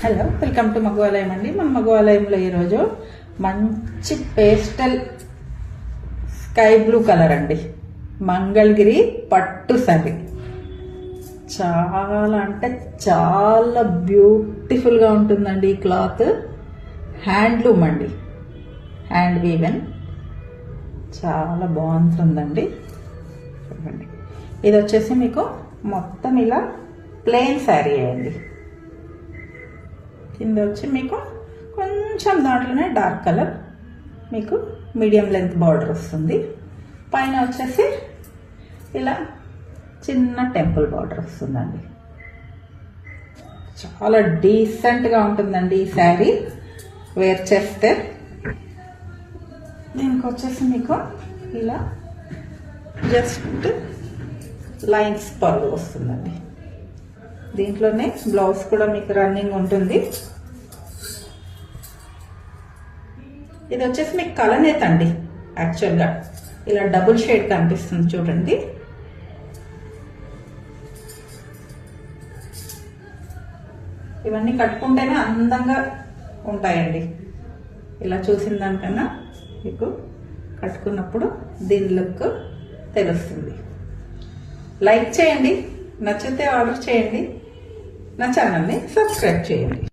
Hello, welcome to మగవాలయం అండి. మన మగవాలయంలో ఈరోజు మంచి పేస్టల్ స్కై బ్లూ కలర్ అండి, మంగళగిరి పట్టు సారీ. చాలా అంటే చాలా బ్యూటిఫుల్గా ఉంటుందండి. ఈ క్లాత్ హ్యాండ్లూమ్ అండి, హ్యాండ్ వీవెన్, చాలా బాగుంటుందండి. చూడండి, ఇది వచ్చేసి మీకు మొత్తం ఇలా ప్లెయిన్ శారీ అండి. కింద వచ్చి మీకు కొంచెం దాంట్లోనే డార్క్ కలర్, మీకు మీడియం లెంత్ బార్డర్ వస్తుంది. పైన వచ్చేసి ఇలా చిన్న టెంపుల్ బార్డర్ వస్తుందండి. చాలా డీసెంట్గా ఉంటుందండి ఈ శారీ వేర్ చేస్తే. దీనికి వచ్చేసి మీకు ఇలా జస్ట్ లైన్స్ పళ్ళు వస్తుందండి. దీంట్లోనే బ్లౌజ్ కూడా మీకు రన్నింగ్ ఉంటుంది. ఇది వచ్చేసి మీకు కలనేత అండి. యాక్చువల్గా ఇలా డబుల్ షేడ్ కనిపిస్తుంది చూడండి. ఇవన్నీ కట్టుకుంటేనే అందంగా ఉంటాయండి. ఇలా చూసిన దానికన్నా మీకు కట్టుకున్నప్పుడు దీని లుక్ తెలుస్తుంది. లైక్ చేయండి, నచ్చితే ఆర్డర్ చేయండి, నా ఛానల్ని సబ్స్క్రైబ్ చేయండి.